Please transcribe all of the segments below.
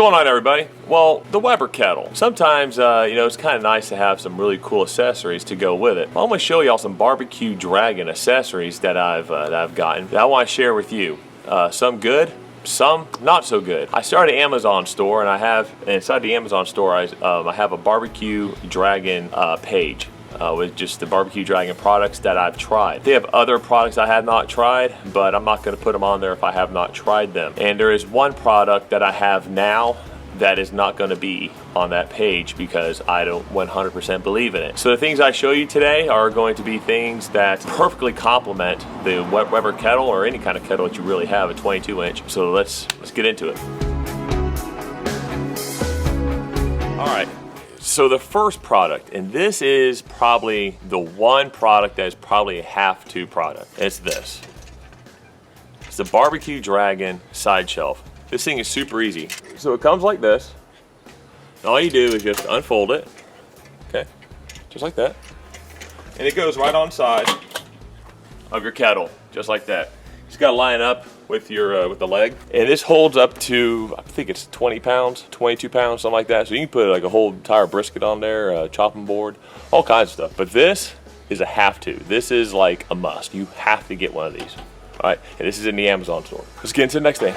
going on, everybody? Well, the Weber kettle. Sometimes, you know, it's kind of nice to have some really cool accessories to go with it. I'm going to show y'all some BBQ Dragon accessories that I've gotten that I want to share with you. Some good, some not so good. I started an Amazon store, and inside the Amazon store, I have a BBQ Dragon page. With just the BBQ Dragon products that I've tried. They have other products I have not tried, but I'm not going to put them on there if I have not tried them. And there is one product that I have now that is not going to be on that page because I don't 100% believe in it. So the things I show you today are going to be things that perfectly complement the Weber kettle or any kind of kettle that you really have, a 22-inch. So let's get into it. All right. So the first product, and this is probably the one product that is probably a have-to product. It's this. It's the BBQ Dragon side shelf. This thing is super easy. So it comes like this. And all you do is just unfold it. Okay, just like that. And it goes right on side of your kettle, just like that. You just gotta line up with your with the leg, and this holds up to, I think it's 20 pounds, 22 pounds, something like that. So you can put like a whole entire brisket on there, chopping board, all kinds of stuff. But this is a have to. This is like a must. You have to get one of these. All right, and this is in the Amazon store. Let's get into the next thing.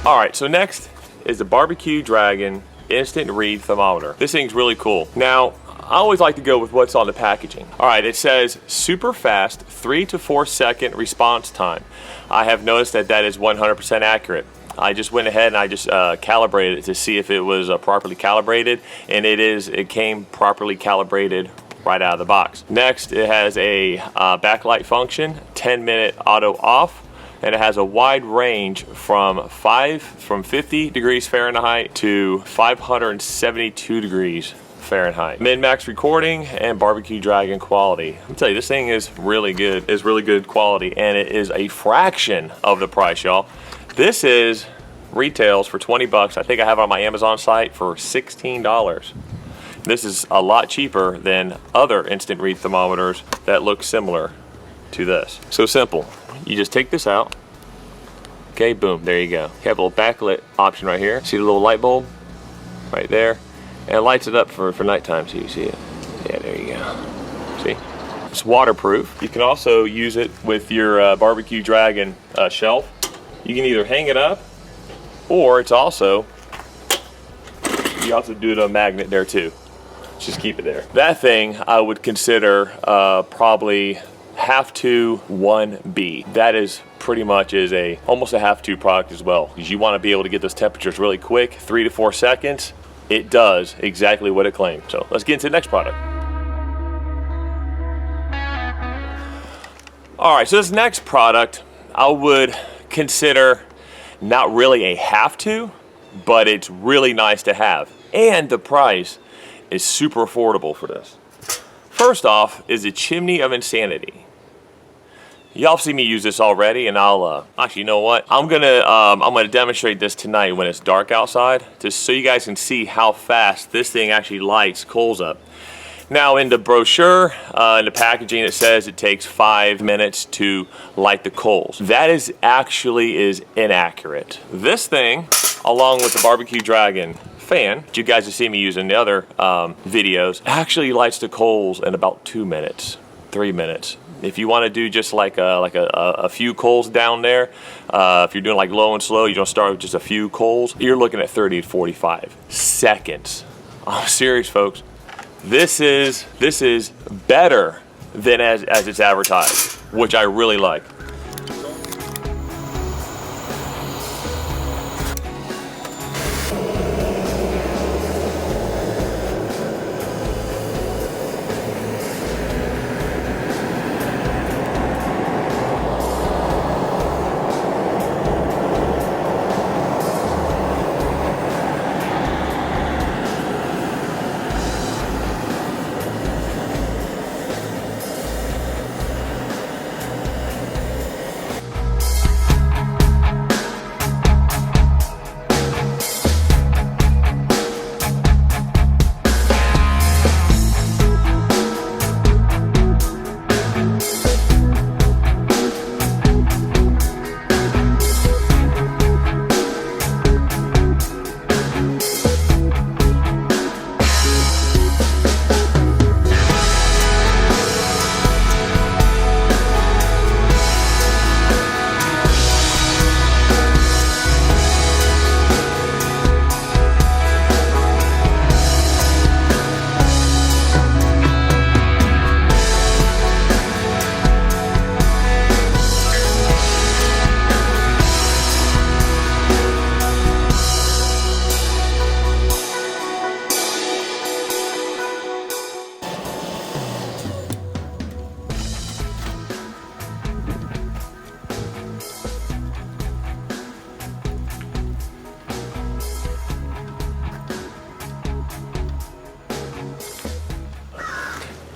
All right, so next is the BBQ Dragon instant read thermometer. This thing's really cool. Now, I always like to go with what's on the packaging. All right, it says super fast 3 to 4 second response time. I have noticed that that is 100% accurate. I just went ahead and I just calibrated it to see if it was properly calibrated, and it came properly calibrated right out of the box. Next, it has a backlight function, 10-minute auto off, and it has a wide range from 50 degrees Fahrenheit to 572 degrees Fahrenheit. Min-max recording and BBQ Dragon quality. I'll tell you, this thing is really good. It's really good quality, and it is a fraction of the price, y'all. This retails for 20 bucks. I think I have it on my Amazon site for $16. This is a lot cheaper than other instant read thermometers that look similar to this. So simple. You just take this out. Okay, boom, there you go. You have a little backlit option right here. See the little light bulb right there? And it lights it up for nighttime, so you see it. Yeah, there you go. See? It's waterproof. You can also use it with your BBQ Dragon shelf. You can either hang it up, or you also do it on a magnet there too. Just keep it there. That thing I would consider probably have-to 1B. That is pretty much almost a have-to product as well, because you want to be able to get those temperatures really quick, 3 to 4 seconds. It does exactly what it claims. So let's get into the next product. All right, so this next product I would consider not really a have-to, but it's really nice to have. And the price is super affordable for this. First off is the Chimney of Insanity. Y'all have seen me use this already, and I'll actually, you know what? I'm gonna demonstrate this tonight when it's dark outside, just so you guys can see how fast this thing actually lights coals up. Now, in the brochure, in the packaging, it says it takes 5 minutes to light the coals. That is inaccurate. This thing, along with the BBQ Dragon fan, that you guys have seen me use in the other videos, actually lights the coals in about 2 minutes, 3 minutes. If you want to do just like a few coals down there, if you're doing like low and slow, you don't start with just a few coals, you're looking at 30 to 45 seconds. I'm serious, folks. This is better than as it's advertised, which I really like.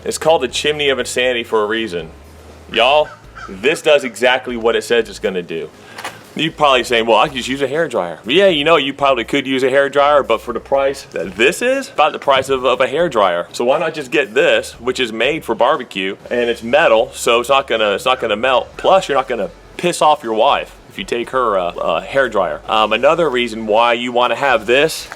It's called the Chimney of Insanity for a reason. Y'all, this does exactly what it says it's gonna do. You're probably saying, well, I could just use a hairdryer. Yeah, you know, you probably could use a hairdryer, but for the price that this is, about the price of a hairdryer. So why not just get this, which is made for barbecue, and it's metal, so it's not gonna melt. Plus, you're not gonna piss off your wife if you take her hairdryer. Another reason why you wanna have this,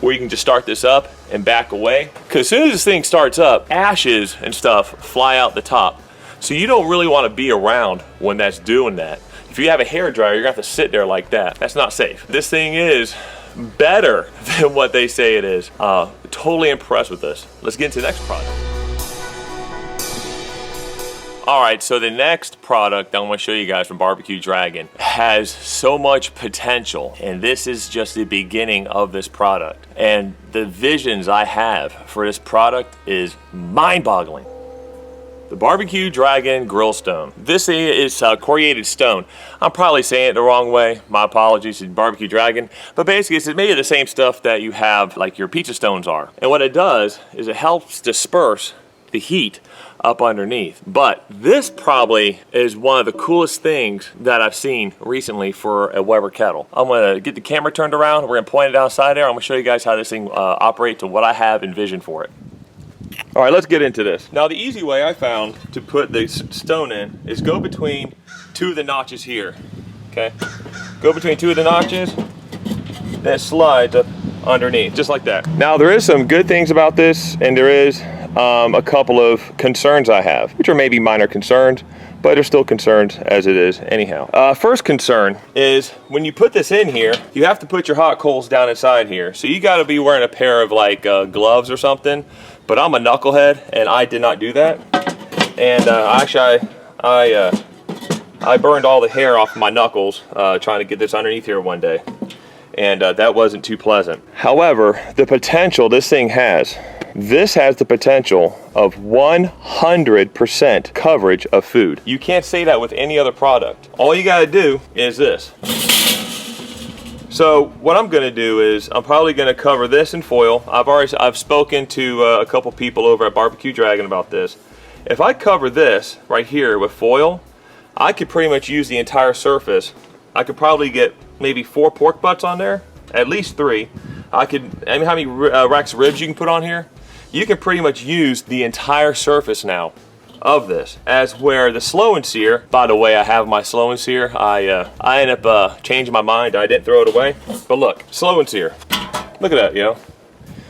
where you can just start this up and back away, because as soon as this thing starts up, ashes and stuff fly out the top. So you don't really wanna be around when that's doing that. If you have a hairdryer, you're gonna have to sit there like that. That's not safe. This thing is better than what they say it is. Totally impressed with this. Let's get into the next product. All right, so the next product I want to show you guys from BBQ Dragon has so much potential, and this is just the beginning of this product. And the visions I have for this product is mind-boggling. The BBQ Dragon Grillstone. This is coriated stone. I'm probably saying it the wrong way. My apologies to BBQ Dragon. But basically, it's made of the same stuff that you have, like your pizza stones are. And what it does is it helps disperse the heat up underneath. But this probably is one of the coolest things that I've seen recently for a Weber kettle. I'm gonna get the camera turned around. We're gonna point it outside there. I'm gonna show you guys how this thing operates and what I have envisioned for it. All right, let's get into this. Now, the easy way I found to put the stone in is go between two of the notches here, okay? Go between two of the notches, then it slides up underneath, just like that. Now, there is some good things about this, and there is a couple of concerns I have, which are maybe minor concerns, but they're still concerns as it is anyhow. First concern is when you put this in here, you have to put your hot coals down inside here. So you gotta be wearing a pair of like gloves or something, but I'm a knucklehead and I did not do that. And actually I burned all the hair off my knuckles trying to get this underneath here one day. And that wasn't too pleasant. However, the potential this thing has, this has the potential of 100% coverage of food. You can't say that with any other product. All you gotta do is this. So what I'm gonna do is I'm probably gonna cover this in foil. I've spoken to a couple people over at BBQ Dragon about this. If I cover this right here with foil, I could pretty much use the entire surface. I could probably get maybe 4 pork butts on there, at least 3. I mean, how many racks of ribs you can put on here? You can pretty much use the entire surface now of this. As where the slow and sear, by the way, I have my slow and sear. I ended up changing my mind. I didn't throw it away. But look, slow and sear. Look at that, yo.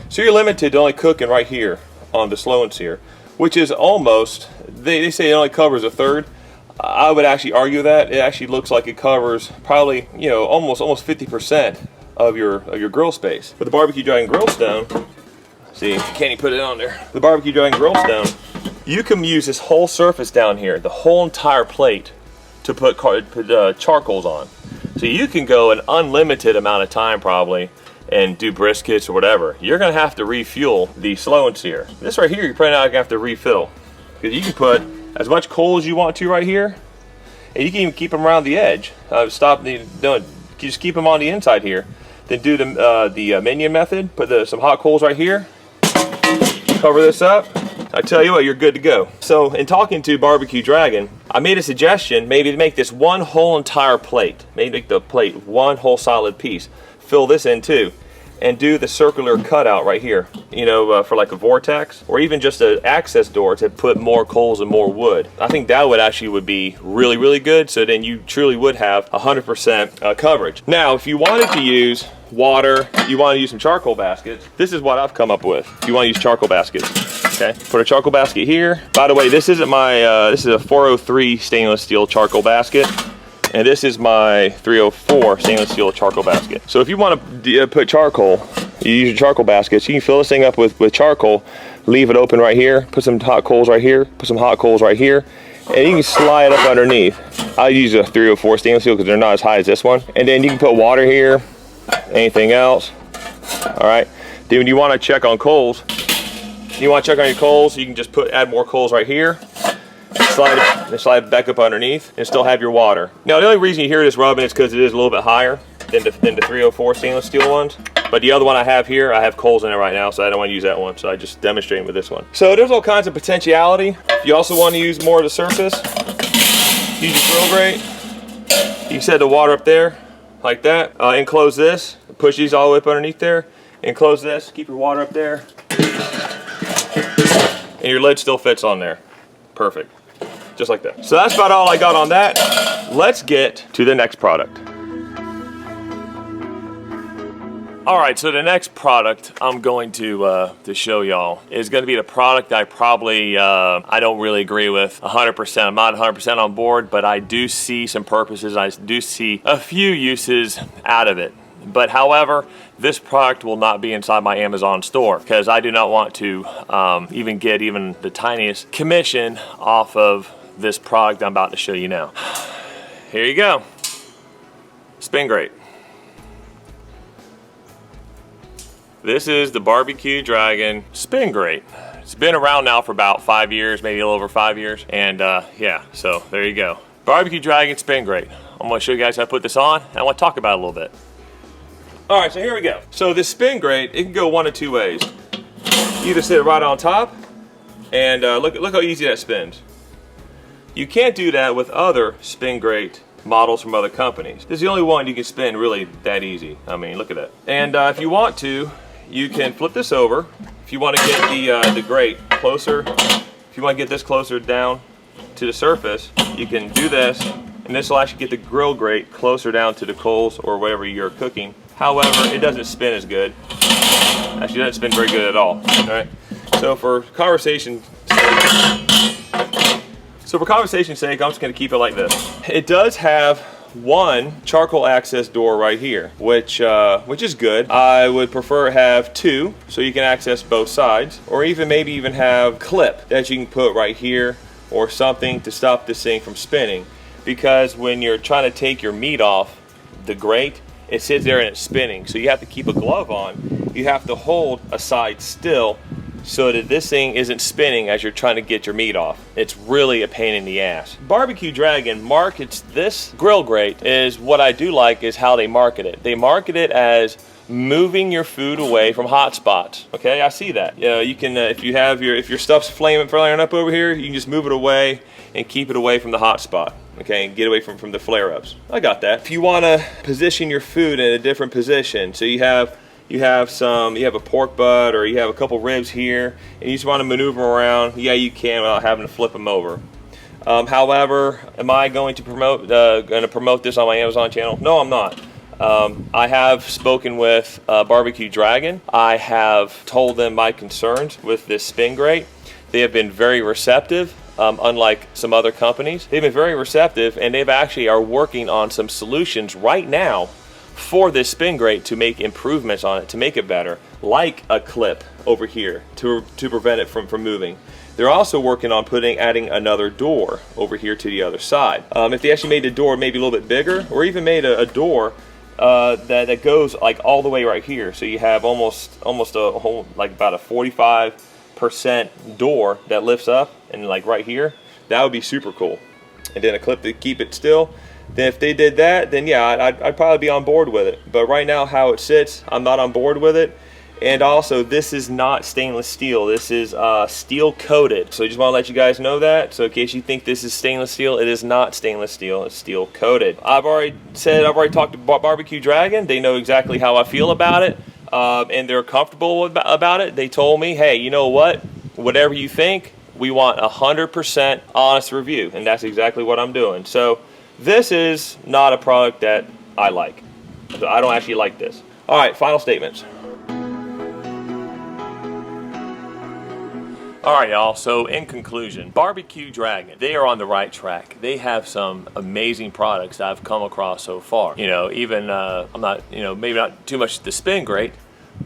So you're limited to only cooking right here on the slow and sear, which is almost, they say it only covers a third. I would actually argue that it actually looks like it covers probably, you know, almost 50% of your grill space. With the BBQ Dragon Grillstone, see, can't even put it on there. The BBQ Dragon Grillstone, you can use this whole surface down here, the whole entire plate, to put charcoals on. So you can go an unlimited amount of time probably and do briskets or whatever. You're gonna have to refuel the slow and sear. This right here, you're probably not gonna have to refill, because you can put as much coal as you want to right here, and you can even keep them around the edge. Just keep them on the inside here. Then do the minion method. Put some hot coals right here. Cover this up. I tell you what, you're good to go. So in talking to BBQ Dragon, I made a suggestion maybe to make this one whole entire plate. Maybe make the plate one whole solid piece. Fill this in too. And do the circular cutout right here, you know, for like a vortex, or even just an access door to put more coals and more wood. I think that would be really, really good, so then you truly would have 100% coverage. Now, if you wanted to use water, you want to use some charcoal baskets, this is what I've come up with. If you want to use charcoal baskets, okay? Put a charcoal basket here. By the way, this isn't my, this is a 403 stainless steel charcoal basket. And this is my 304 stainless steel charcoal basket. So if you want to put charcoal, you use your charcoal baskets, you can fill this thing up with charcoal, leave it open right here, put some hot coals right here, put some hot coals right here, and you can slide up underneath. I use a 304 stainless steel because they're not as high as this one. And then you can put water here, anything else. All right. Then when you want to check on coals, you want to check on your coals, you can just add more coals right here. Slide it back up underneath and still have your water. Now the only reason you hear this rubbing is because it is a little bit higher than the 304 stainless steel ones. But the other one I have here, I have coals in it right now, so I don't want to use that one. So I just demonstrating with this one. So there's all kinds of potentiality. If you also want to use more of the surface, use your grill grate. You can set the water up there like that. Enclose this, push these all the way up underneath there. Enclose this, keep your water up there. And your lid still fits on there. Perfect. Just like that. So that's about all I got on that. Let's get to the next product. All right, so the next product I'm going to show y'all is going to be the product I probably I don't really agree with 100%. I'm not 100% on board, but I do see some purposes. I do see a few uses out of it. But however, this product will not be inside my Amazon store because I do not want to even get even the tiniest commission off of this product I'm about to show you now. Here you go. Spin grate. This is the BBQ Dragon spin grate. It's been around now for about 5 years, maybe a little over 5 years. And yeah, so there you go. BBQ Dragon spin grate. I'm gonna show you guys how to put this on, and I want to talk about it a little bit. All right, so here we go. So this spin grate, it can go one of two ways. Either sit right on top, and look how easy that spins. You can't do that with other spin grate models from other companies. This is the only one you can spin really that easy. I mean, look at that. And if you want to, you can flip this over. If you want to get the grate closer, if you want to get this closer down to the surface, you can do this, and this will actually get the grill grate closer down to the coals or whatever you're cooking. However, it doesn't spin as good. Actually, it doesn't spin very good at all. All right. So for conversation's sake, I'm just going to keep it like this. It does have one charcoal access door right here, which is good. I would prefer have two, so you can access both sides, or maybe even have clip that you can put right here or something to stop this thing from spinning. Because when you're trying to take your meat off the grate, it sits there and it's spinning. So you have to keep a glove on. You have to hold a side still so that this thing isn't spinning as you're trying to get your meat off. It's really a pain in the ass. BBQ Dragon markets this grill grate is what I do like is how they market it. They market it as moving your food away from hot spots. Okay, I see that. You can if your stuff's flaring up over here, you can just move it away and keep it away from the hot spot. Okay, and get away from the flare-ups. I got that. If you want to position your food in a different position, so you have a pork butt or you have a couple ribs here, and you just want to maneuver around, yeah, you can without having to flip them over. However, am I going to promote this on my Amazon channel? No, I'm not. I have spoken with BBQ Dragon. I have told them my concerns with this spin grate. They have been very receptive. Unlike some other companies, they've been very receptive, and they've actually are working on some solutions right now for this spin grate to make improvements on it, to make it better, like a clip over here to prevent it from moving. They're also working on adding another door over here to the other side. If they actually made the door maybe a little bit bigger, or even made a door that goes like all the way right here, so you have almost a whole, like about a 45% door that lifts up and like right here, that would be super cool. And then a clip to keep it still. Then if they did that, then yeah, I'd probably be on board with it. But right now how it sits, I'm not on board with it. And also, this is not stainless steel. This is steel coated. So I just want to let you guys know that. So in case you think this is stainless steel, it is not stainless steel. It's steel coated. I've already talked to BBQ Dragon. They know exactly how I feel about it. And they're comfortable about it. They told me, hey, you know what? Whatever you think, we want 100% honest review. And that's exactly what I'm doing. So this is not a product that I like. I don't actually like this. All right, final statements. All right, y'all, so in conclusion, BBQ Dragon, they are on the right track. They have some amazing products I've come across so far. You know, even, I'm not, you know, maybe not too much the spin grate,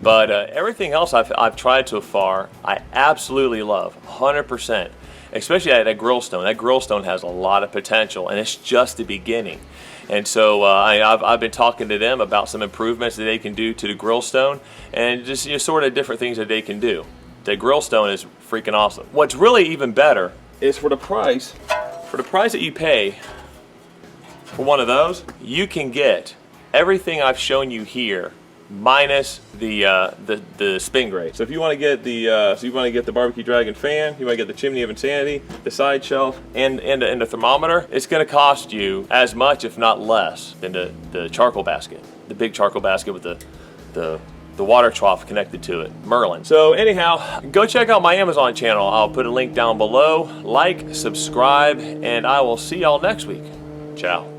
but everything else I've tried so far, I absolutely love, 100%. Especially that Grillstone. That Grillstone has a lot of potential, and it's just the beginning. And so I've been talking to them about some improvements that they can do to the Grillstone, and just sort of different things that they can do. The Grillstone is freaking awesome. What's really even better is for the price that you pay for one of those, you can get everything I've shown you here minus the spin grate. So if you want to get the BBQ Dragon fan, you want to get the Chimney of Insanity, the side shelf, and the thermometer, it's going to cost you as much, if not less, than the charcoal basket, the big charcoal basket with the water trough connected to it, Merlin. So anyhow, go check out my Amazon channel. I'll put a link down below. Like, subscribe, and I will see y'all next week. Ciao.